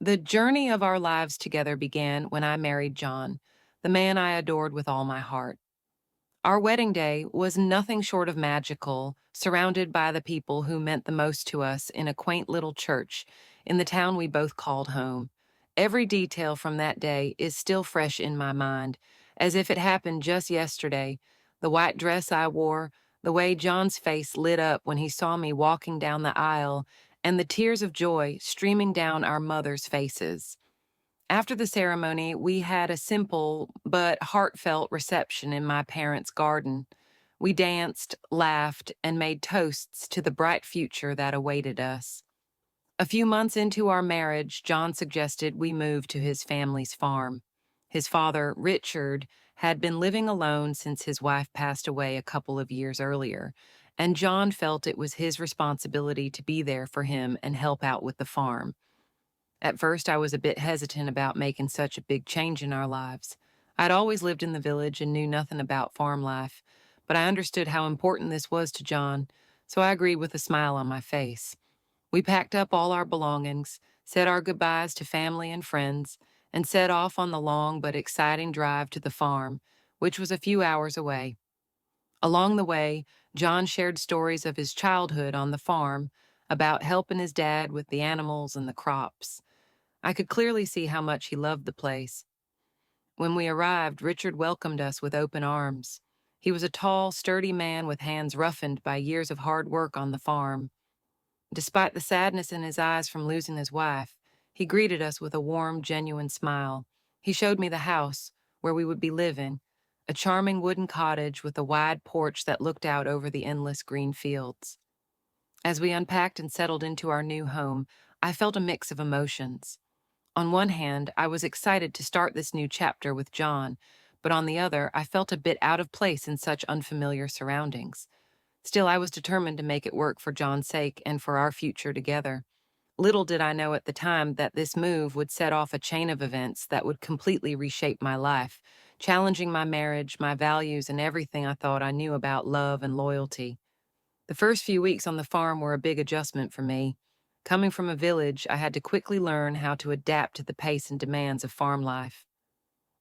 The journey of our lives together began when I married John, the man I adored with all my heart. Our wedding day was nothing short of magical, surrounded by the people who meant the most to us in a quaint little church in the town we both called home. Every detail from that day is still fresh in my mind, as if it happened just yesterday. The white dress I wore, the way John's face lit up when he saw me walking down the aisle, and the tears of joy streaming down our mothers' faces. After the ceremony, we had a simple but heartfelt reception in my parents' garden. We danced, laughed, and made toasts to the bright future that awaited us. A few months into our marriage, John suggested we move to his family's farm. His father, Richard, had been living alone since his wife passed away a couple of years earlier, and John felt it was his responsibility to be there for him and help out with the farm. At first, I was a bit hesitant about making such a big change in our lives. I'd always lived in the village and knew nothing about farm life, but I understood how important this was to John, so I agreed with a smile on my face. We packed up all our belongings, said our goodbyes to family and friends, and set off on the long but exciting drive to the farm, which was a few hours away. Along the way, John shared stories of his childhood on the farm, about helping his dad with the animals and the crops. I could clearly see how much he loved the place. When we arrived, Richard welcomed us with open arms. He was a tall, sturdy man with hands roughened by years of hard work on the farm. Despite the sadness in his eyes from losing his wife, he greeted us with a warm, genuine smile. He showed me the house where we would be living, a charming wooden cottage with a wide porch that looked out over the endless green fields. As we unpacked and settled into our new home, I felt a mix of emotions. On one hand, I was excited to start this new chapter with John, but on the other, I felt a bit out of place in such unfamiliar surroundings. Still, I was determined to make it work for John's sake and for our future together. Little did I know at the time that this move would set off a chain of events that would completely reshape my life, challenging my marriage, my values, and everything I thought I knew about love and loyalty. The first few weeks on the farm were a big adjustment for me. Coming from a village, I had to quickly learn how to adapt to the pace and demands of farm life.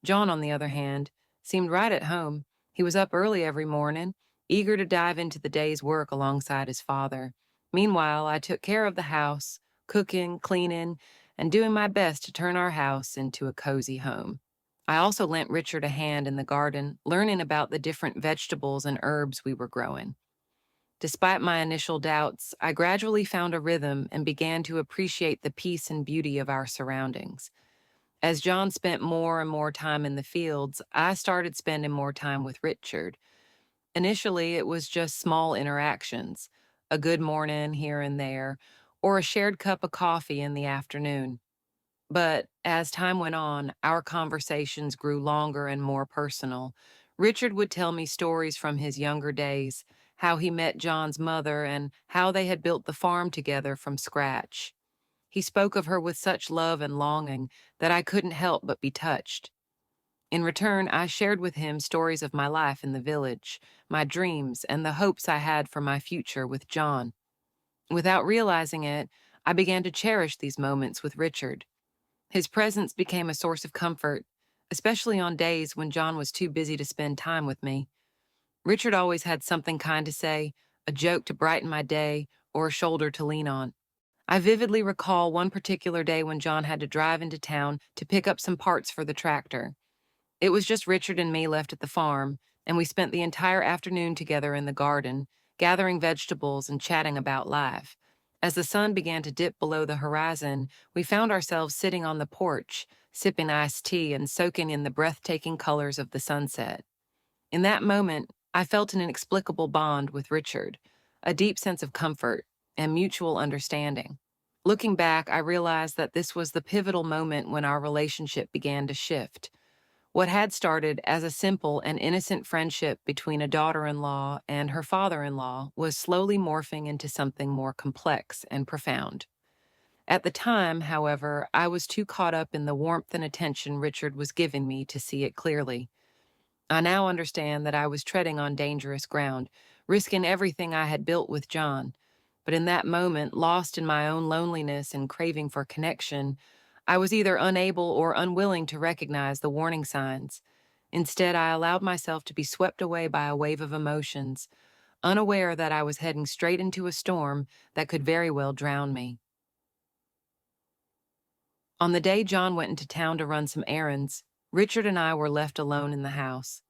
John, on the other hand, seemed right at home. He was up early every morning, eager to dive into the day's work alongside his father. Meanwhile, I took care of the house, cooking, cleaning, and doing my best to turn our house into a cozy home. I also lent Richard a hand in the garden, learning about the different vegetables and herbs we were growing. Despite my initial doubts, I gradually found a rhythm and began to appreciate the peace and beauty of our surroundings. As John spent more and more time in the fields, I started spending more time with Richard. Initially, it was just small interactions, a good morning here and there, or a shared cup of coffee in the afternoon. But as time went on, our conversations grew longer and more personal. Richard would tell me stories from his younger days, how he met John's mother and how they had built the farm together from scratch. He spoke of her with such love and longing that I couldn't help but be touched. In return, I shared with him stories of my life in the village, my dreams, and the hopes I had for my future with John. Without realizing it, I began to cherish these moments with Richard. His presence became a source of comfort, especially on days when John was too busy to spend time with me. Richard always had something kind to say, a joke to brighten my day, or a shoulder to lean on. I vividly recall one particular day when John had to drive into town to pick up some parts for the tractor. It was just Richard and me left at the farm, and we spent the entire afternoon together in the garden, gathering vegetables and chatting about life. As the sun began to dip below the horizon, we found ourselves sitting on the porch, sipping iced tea and soaking in the breathtaking colors of the sunset. In that moment, I felt an inexplicable bond with Richard, a deep sense of comfort and mutual understanding. Looking back, I realized that this was the pivotal moment when our relationship began to shift. What had started as a simple and innocent friendship between a daughter-in-law and her father-in-law was slowly morphing into something more complex and profound. At the time, however, I was too caught up in the warmth and attention Richard was giving me to see it clearly. I now understand that I was treading on dangerous ground, risking everything I had built with John. But in that moment, lost in my own loneliness and craving for connection, I was either unable or unwilling to recognize the warning signs. Instead, I allowed myself to be swept away by a wave of emotions, unaware that I was heading straight into a storm that could very well drown me. On the day John went into town to run some errands, Richard and I were left alone in the house.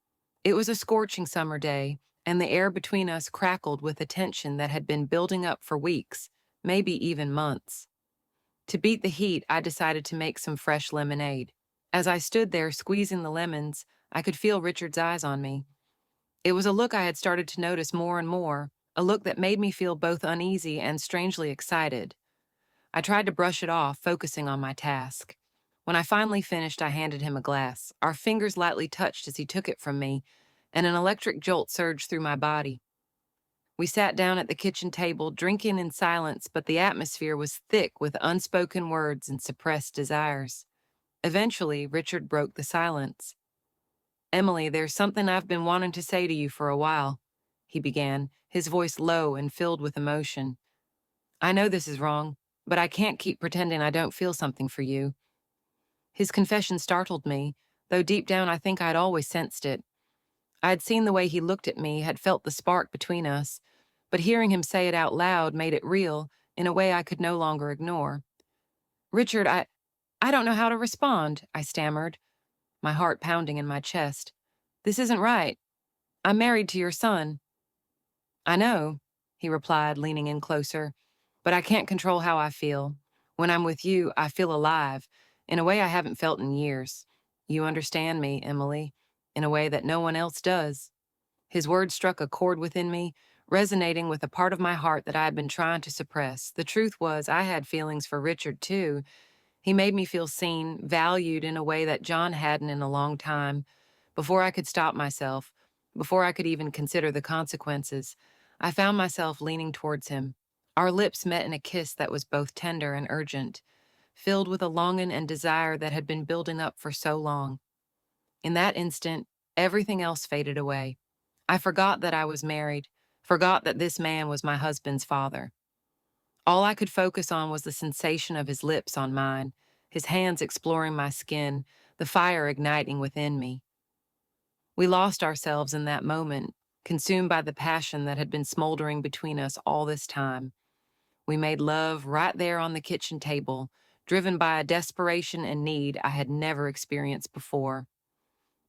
It was a scorching summer day, and the air between us crackled with a tension that had been building up for weeks, maybe even months. To beat the heat, I decided to make some fresh lemonade. As I stood there squeezing the lemons, I could feel Richard's eyes on me. It was a look I had started to notice more and more, a look that made me feel both uneasy and strangely excited. I tried to brush it off, focusing on my task. When I finally finished, I handed him a glass. Our fingers lightly touched as he took it from me, and an electric jolt surged through my body. We sat down at the kitchen table, drinking in silence, but the atmosphere was thick with unspoken words and suppressed desires. Eventually, Richard broke the silence. "Emily, there's something I've been wanting to say to you for a while," he began, his voice low and filled with emotion. "I know this is wrong, but I can't keep pretending I don't feel something for you." His confession startled me, though deep down I think I'd always sensed it. I had seen the way he looked at me, had felt the spark between us, but hearing him say it out loud made it real in a way I could no longer ignore. "Richard, I don't know how to respond," I stammered, my heart pounding in my chest. "This isn't right. I'm married to your son." "I know," he replied, leaning in closer, "but I can't control how I feel. When I'm with you, I feel alive, in a way I haven't felt in years. You understand me, Emily, in a way that no one else does." His words struck a chord within me, resonating with a part of my heart that I had been trying to suppress. The truth was, I had feelings for Richard, too. He made me feel seen, valued in a way that John hadn't in a long time. Before I could stop myself, before I could even consider the consequences, I found myself leaning towards him. Our lips met in a kiss that was both tender and urgent, filled with a longing and desire that had been building up for so long. In that instant, everything else faded away. I forgot that I was married, forgot that this man was my husband's father. All I could focus on was the sensation of his lips on mine, his hands exploring my skin, the fire igniting within me. We lost ourselves in that moment, consumed by the passion that had been smoldering between us all this time. We made love right there on the kitchen table, driven by a desperation and need I had never experienced before.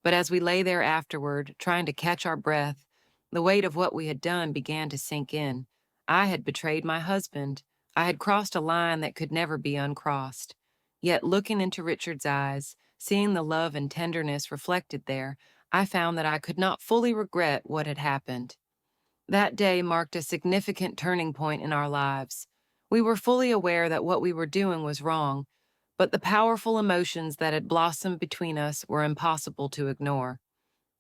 But as we lay there afterward, trying to catch our breath, the weight of what we had done began to sink in. I had betrayed my husband. I had crossed a line that could never be uncrossed. Yet looking into Richard's eyes, seeing the love and tenderness reflected there, I found that I could not fully regret what had happened. That day marked a significant turning point in our lives. We were fully aware that what we were doing was wrong, but the powerful emotions that had blossomed between us were impossible to ignore.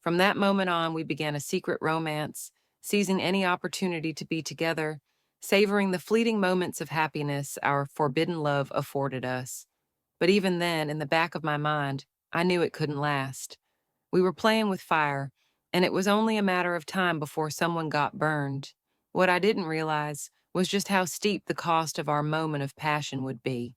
From that moment on, we began a secret romance, seizing any opportunity to be together, savoring the fleeting moments of happiness our forbidden love afforded us. But even then, in the back of my mind, I knew it couldn't last. We were playing with fire, and it was only a matter of time before someone got burned. What I didn't realize was just how steep the cost of our moment of passion would be.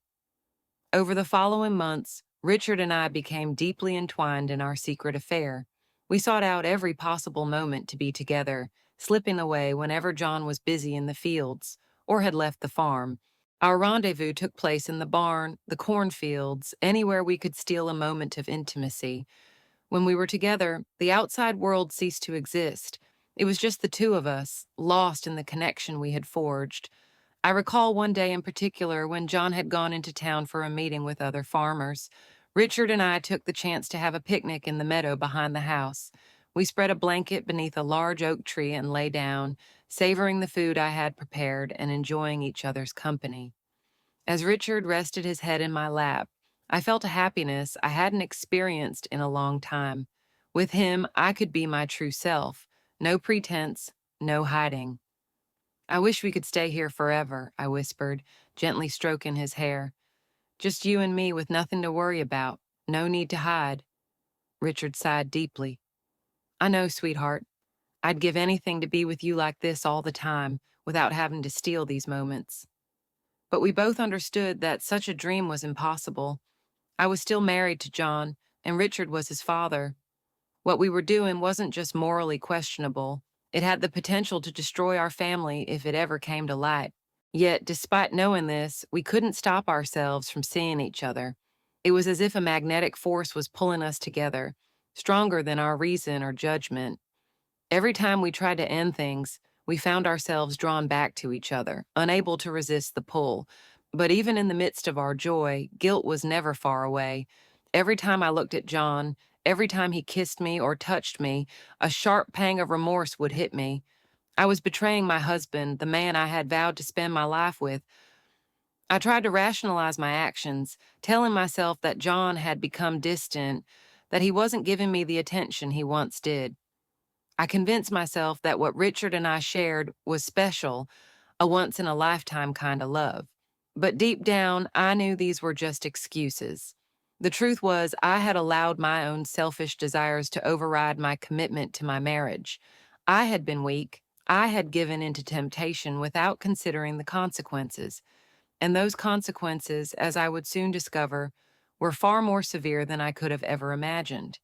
Over the following months, Richard and I became deeply entwined in our secret affair. We sought out every possible moment to be together, slipping away whenever John was busy in the fields or had left the farm. Our rendezvous took place in the barn, the cornfields, anywhere we could steal a moment of intimacy. When we were together, the outside world ceased to exist. It was just the two of us, lost in the connection we had forged. I recall one day in particular when John had gone into town for a meeting with other farmers. Richard and I took the chance to have a picnic in the meadow behind the house. We spread a blanket beneath a large oak tree and lay down, savoring the food I had prepared and enjoying each other's company. As Richard rested his head in my lap, I felt a happiness I hadn't experienced in a long time. With him, I could be my true self. No pretense, no hiding. "I wish we could stay here forever," I whispered, gently stroking his hair. "Just you and me with nothing to worry about. No need to hide." Richard sighed deeply. "I know, sweetheart. I'd give anything to be with you like this all the time, without having to steal these moments." But we both understood that such a dream was impossible. I was still married to John, and Richard was his father. What we were doing wasn't just morally questionable, it had the potential to destroy our family if it ever came to light. Yet, despite knowing this, we couldn't stop ourselves from seeing each other. It was as if a magnetic force was pulling us together, stronger than our reason or judgment. Every time we tried to end things, we found ourselves drawn back to each other, unable to resist the pull. But even in the midst of our joy, guilt was never far away. Every time I looked at John, every time he kissed me or touched me, a sharp pang of remorse would hit me. I was betraying my husband, the man I had vowed to spend my life with. I tried to rationalize my actions, telling myself that John had become distant, that he wasn't giving me the attention he once did. I convinced myself that what Richard and I shared was special, a once in a lifetime kind of love. But deep down, I knew these were just excuses. The truth was, I had allowed my own selfish desires to override my commitment to my marriage. I had been weak. I had given into temptation without considering the consequences. And those consequences, as I would soon discover, were far more severe than I could have ever imagined.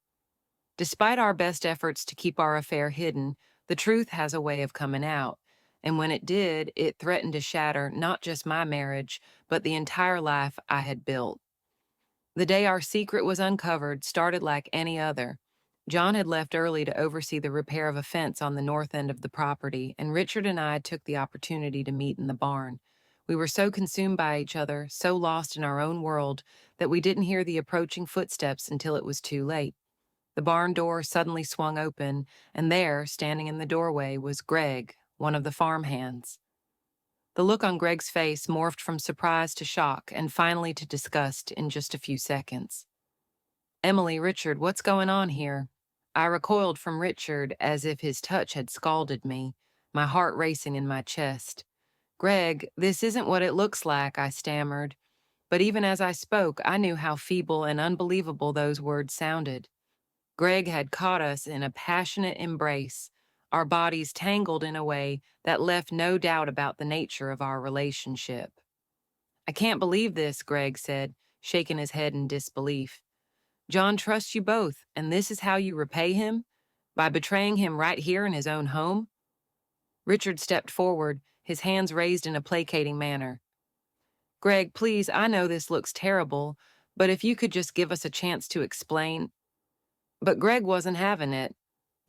Despite our best efforts to keep our affair hidden, the truth has a way of coming out. And when it did, it threatened to shatter not just my marriage, but the entire life I had built. The day our secret was uncovered started like any other. John had left early to oversee the repair of a fence on the north end of the property, and Richard and I took the opportunity to meet in the barn. We were so consumed by each other, so lost in our own world, that we didn't hear the approaching footsteps until it was too late. The barn door suddenly swung open, and there, standing in the doorway, was Greg, one of the farm hands. The look on Greg's face morphed from surprise to shock and finally to disgust in just a few seconds. "Emily, Richard, what's going on here?" I recoiled from Richard as if his touch had scalded me, my heart racing in my chest. "Greg, this isn't what it looks like," I stammered. But even as I spoke, I knew how feeble and unbelievable those words sounded. Greg had caught us in a passionate embrace, our bodies tangled in a way that left no doubt about the nature of our relationship. "I can't believe this," Greg said, shaking his head in disbelief. "John trusts you both, and this is how you repay him? By betraying him right here in his own home?" Richard stepped forward, his hands raised in a placating manner. "Greg, please, I know this looks terrible, but if you could just give us a chance to explain." But Greg wasn't having it.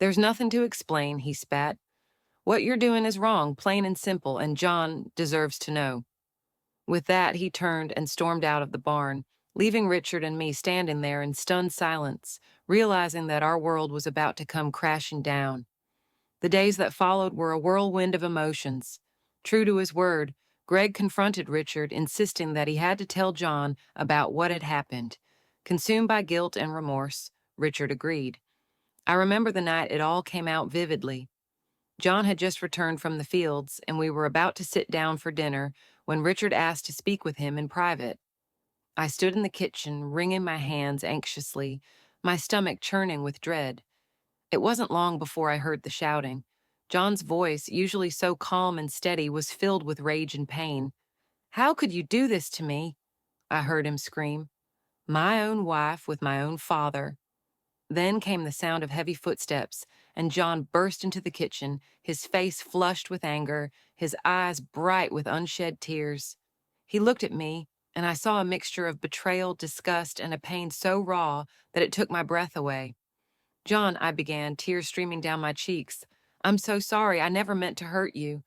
"There's nothing to explain," he spat. "What you're doing is wrong, plain and simple, and John deserves to know." With that, he turned and stormed out of the barn, leaving Richard and me standing there in stunned silence, realizing that our world was about to come crashing down. The days that followed were a whirlwind of emotions. True to his word, Greg confronted Richard, insisting that he had to tell John about what had happened. Consumed by guilt and remorse, Richard agreed. I remember the night it all came out vividly. John had just returned from the fields, and we were about to sit down for dinner when Richard asked to speak with him in private. I stood in the kitchen, wringing my hands anxiously, my stomach churning with dread. It wasn't long before I heard the shouting. John's voice, usually so calm and steady, was filled with rage and pain. "How could you do this to me?" I heard him scream. "My own wife with my own father." Then came the sound of heavy footsteps, and John burst into the kitchen, his face flushed with anger, his eyes bright with unshed tears. He looked at me, and I saw a mixture of betrayal, disgust, and a pain so raw that it took my breath away. "John," I began, tears streaming down my cheeks, "I'm so sorry, I never meant to hurt you."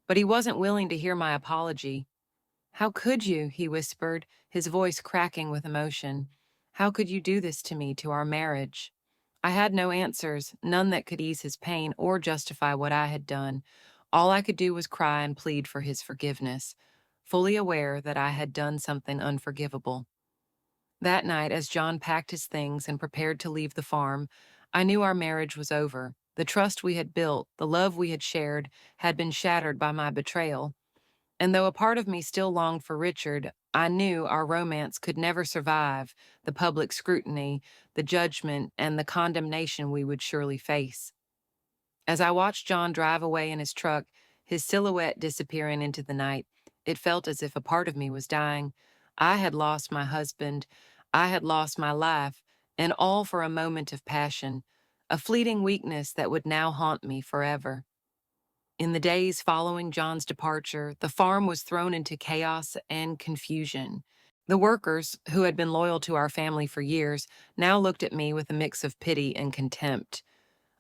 But he wasn't willing to hear my apology. "How could you?" he whispered, his voice cracking with emotion. "How could you do this to me, to our marriage?" I had no answers, none that could ease his pain or justify what I had done. All I could do was cry and plead for his forgiveness, fully aware that I had done something unforgivable. That night, as John packed his things and prepared to leave the farm, I knew our marriage was over. The trust we had built, the love we had shared, had been shattered by my betrayal. And though a part of me still longed for Richard, I knew our romance could never survive the public scrutiny, the judgment, and the condemnation we would surely face. As I watched John drive away in his truck, his silhouette disappearing into the night, it felt as if a part of me was dying. I had lost my husband. I had lost my life, and all for a moment of passion, a fleeting weakness that would now haunt me forever. In the days following John's departure, the farm was thrown into chaos and confusion. The workers, who had been loyal to our family for years, now looked at me with a mix of pity and contempt.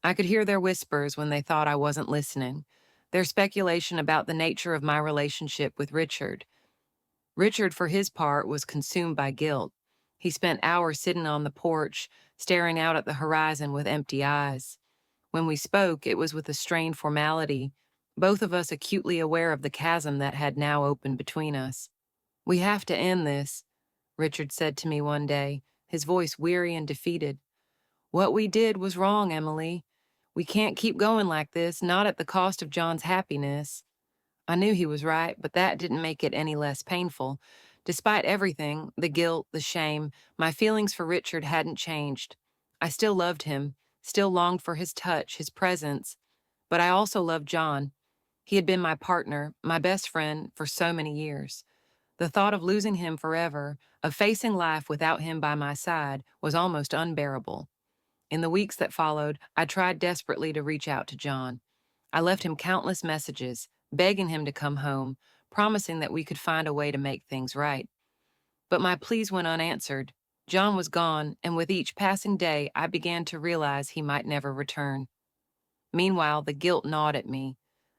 I could hear their whispers when they thought I wasn't listening, their speculation about the nature of my relationship with Richard. Richard, for his part, was consumed by guilt. He spent hours sitting on the porch, staring out at the horizon with empty eyes. When we spoke, it was with a strained formality, both of us acutely aware of the chasm that had now opened between us. "We have to end this," Richard said to me one day, his voice weary and defeated. "What we did was wrong, Emily. We can't keep going like this, not at the cost of John's happiness." I knew he was right, but that didn't make it any less painful. Despite everything, the guilt, the shame, my feelings for Richard hadn't changed. I still loved him, still longed for his touch, his presence, but I also loved John. He had been my partner, my best friend for so many years. The thought of losing him forever, of facing life without him by my side, was almost unbearable. In the weeks that followed, I tried desperately to reach out to John. I left him countless messages, begging him to come home, promising that we could find a way to make things right. But my pleas went unanswered. John was gone, and with each passing day, I began to realize he might never return. Meanwhile, the guilt gnawed at me.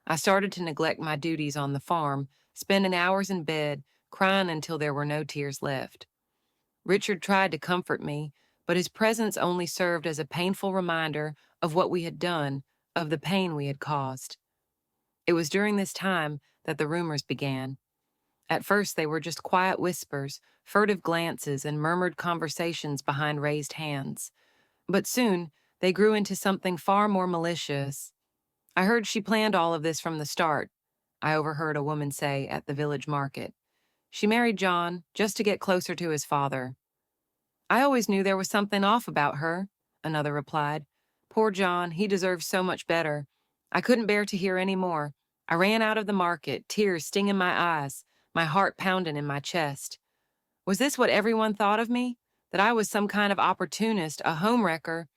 I started to neglect my duties on the farm, spending hours in bed, crying until there were no tears left. Richard tried to comfort me, but his presence only served as a painful reminder of what we had done, of the pain we had caused. It was during this time that the rumors began. At first, they were just quiet whispers, furtive glances, and murmured conversations behind raised hands. But soon, they grew into something far more malicious. "I heard she planned all of this from the start," I overheard a woman say at the village market. "She married John just to get closer to his father." "I always knew there was something off about her," another replied. "Poor John, he deserves so much better." I couldn't bear to hear any more. I ran out of the market, tears stinging my eyes, my heart pounding in my chest. Was this what everyone thought of me? That I was some kind of opportunist, a homewrecker?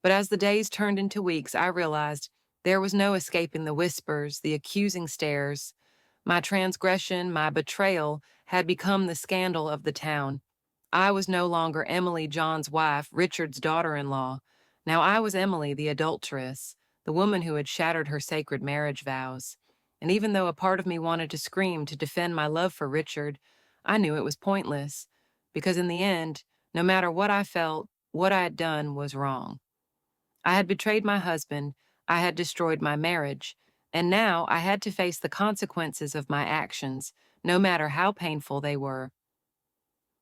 But as the days turned into weeks, I realized there was no escaping the whispers, the accusing stares. My transgression, my betrayal, had become the scandal of the town. I was no longer Emily, John's wife, Richard's daughter-in-law. Now I was Emily, the adulteress, the woman who had shattered her sacred marriage vows. And even though a part of me wanted to scream to defend my love for Richard, I knew it was pointless, because in the end, no matter what I felt, what I had done was wrong. I had betrayed my husband, I had destroyed my marriage, and now I had to face the consequences of my actions, no matter how painful they were.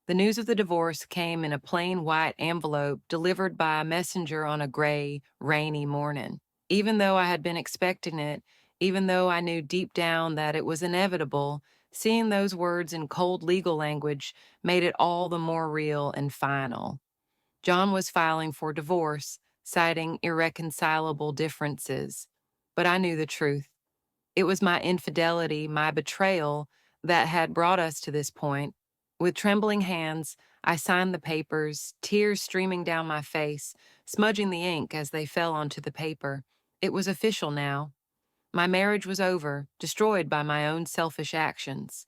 The news of the divorce came in a plain white envelope delivered by a messenger on a gray, rainy morning. Even though I had been expecting it, even though I knew deep down that it was inevitable, seeing those words in cold legal language made it all the more real and final. John was filing for divorce, citing irreconcilable differences. But I knew the truth. It was my infidelity, my betrayal, that had brought us to this point. With trembling hands, I signed the papers, tears streaming down my face, smudging the ink as they fell onto the paper. It was official now. My marriage was over, destroyed by my own selfish actions.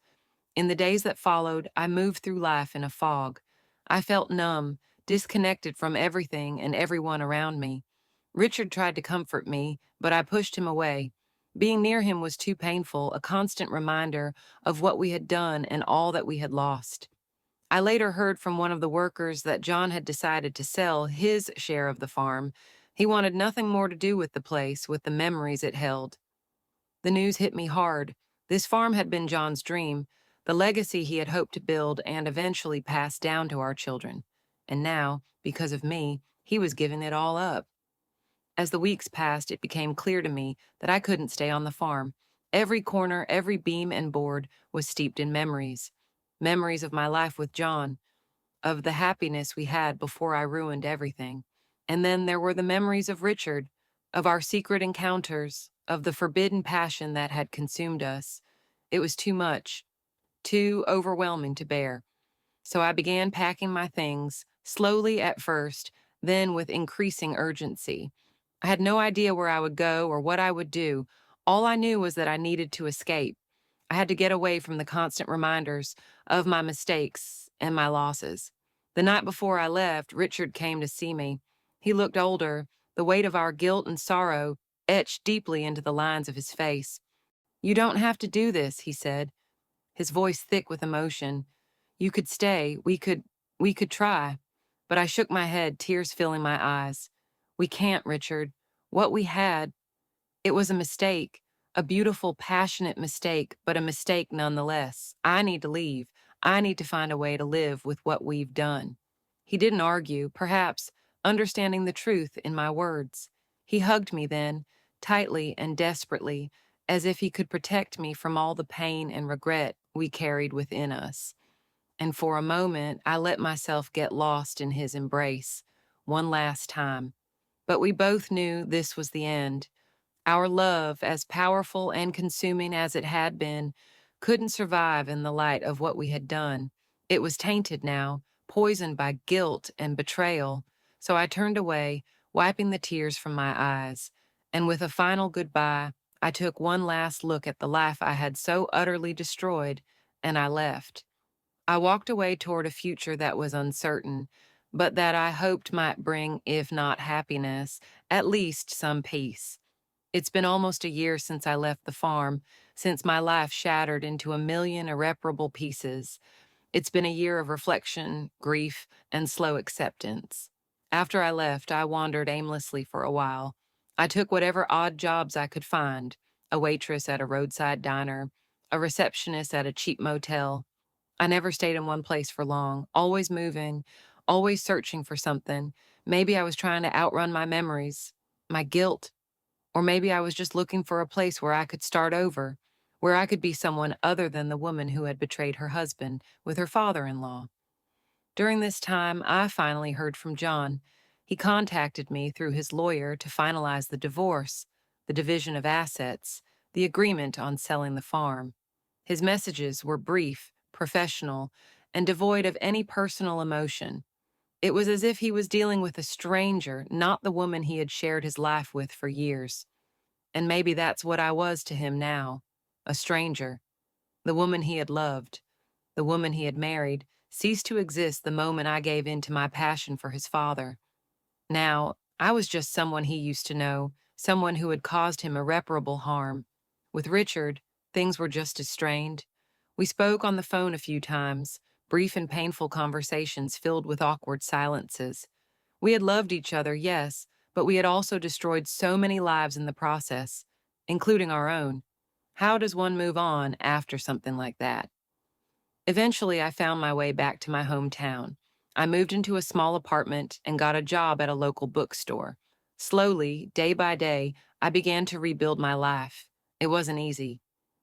In the days that followed, I moved through life in a fog. I felt numb, disconnected from everything and everyone around me. Richard tried to comfort me, but I pushed him away. Being near him was too painful, a constant reminder of what we had done and all that we had lost. I later heard from one of the workers that John had decided to sell his share of the farm. He wanted nothing more to do with the place, with the memories it held. The news hit me hard. This farm had been John's dream, the legacy he had hoped to build and eventually pass down to our children. And now, because of me, he was giving it all up. As the weeks passed, it became clear to me that I couldn't stay on the farm. Every corner, every beam and board was steeped in memories. Memories of my life with John, of the happiness we had before I ruined everything. And then there were the memories of Richard, of our secret encounters, of the forbidden passion that had consumed us. It was too much, too overwhelming to bear. So I began packing my things, slowly at first, then with increasing urgency. I had no idea where I would go or what I would do. All I knew was that I needed to escape. I had to get away from the constant reminders of my mistakes and my losses. The night before I left, Richard came to see me. He looked older, the weight of our guilt and sorrow etched deeply into the lines of his face. "You don't have to do this," he said, his voice thick with emotion. "You could stay. We could try." But I shook my head, tears filling my eyes. "We can't, Richard. What we had, it was a mistake, a beautiful, passionate mistake, but a mistake nonetheless. I need to leave. I need to find a way to live with what we've done." He didn't argue, perhaps understanding the truth in my words. He hugged me then, tightly and desperately, as if he could protect me from all the pain and regret we carried within us. And for a moment, I let myself get lost in his embrace, one last time. But we both knew this was the end. Our love, as powerful and consuming as it had been, couldn't survive in the light of what we had done. It was tainted now, poisoned by guilt and betrayal. So I turned away, wiping the tears from my eyes. And with a final goodbye, I took one last look at the life I had so utterly destroyed, and I left. I walked away toward a future that was uncertain, but that I hoped might bring, if not happiness, at least some peace. It's been almost a year since I left the farm, since my life shattered into a million irreparable pieces. It's been a year of reflection, grief, and slow acceptance. After I left, I wandered aimlessly for a while. I took whatever odd jobs I could find: a waitress at a roadside diner, a receptionist at a cheap motel. I never stayed in one place for long, always moving, always searching for something. Maybe I was trying to outrun my memories, my guilt, or maybe I was just looking for a place where I could start over, where I could be someone other than the woman who had betrayed her husband with her father-in-law. During this time, I finally heard from John. He contacted me through his lawyer to finalize the divorce, the division of assets, the agreement on selling the farm. His messages were brief, professional, and devoid of any personal emotion. It was as if he was dealing with a stranger, not the woman he had shared his life with for years. And maybe that's what I was to him now, a stranger. The woman he had loved, the woman he had married, ceased to exist the moment I gave in to my passion for his father. Now, I was just someone he used to know, someone who had caused him irreparable harm. With Richard, things were just as strained. We spoke on the phone a few times, brief and painful conversations filled with awkward silences. We had loved each other, yes, but we had also destroyed so many lives in the process, including our own. How does one move on after something like that? Eventually, I found my way back to my hometown. I moved into a small apartment and got a job at a local bookstore. Slowly, day by day, I began to rebuild my life. It wasn't easy.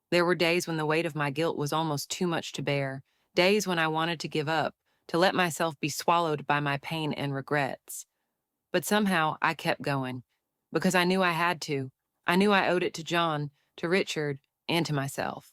There were days when the weight of my guilt was almost too much to bear, days when I wanted to give up, to let myself be swallowed by my pain and regrets. But somehow I kept going, because I knew I had to. I knew I owed it to John, to Richard, and to myself.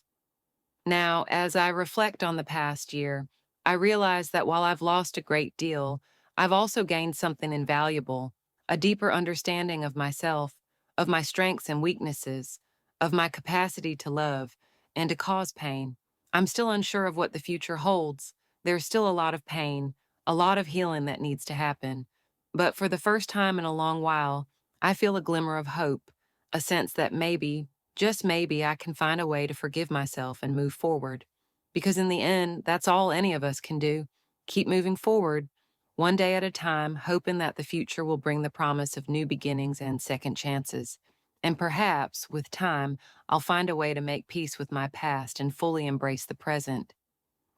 Now, as I reflect on the past year, I realize that while I've lost a great deal, I've also gained something invaluable: a deeper understanding of myself, of my strengths and weaknesses, of my capacity to love and to cause pain. I'm still unsure of what the future holds. There's still a lot of pain, a lot of healing that needs to happen. But for the first time in a long while, I feel a glimmer of hope, a sense that maybe, just maybe, I can find a way to forgive myself and move forward. Because in the end, that's all any of us can do: keep moving forward, one day at a time, hoping that the future will bring the promise of new beginnings and second chances. And perhaps, with time, I'll find a way to make peace with my past and fully embrace the present.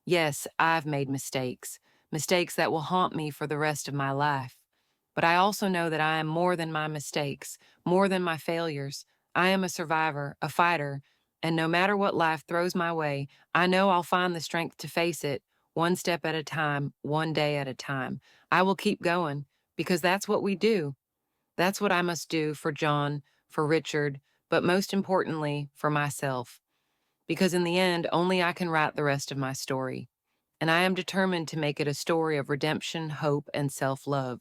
Yes, I've made mistakes, mistakes that will haunt me for the rest of my life. But I also know that I am more than my mistakes, more than my failures. I am a survivor, a fighter, and no matter what life throws my way, I know I'll find the strength to face it, one step at a time, one day at a time. I will keep going, because that's what we do. That's what I must do for John, for Richard, but most importantly, for myself. Because in the end, only I can write the rest of my story. and I am determined to make it a story of redemption, hope, and self love.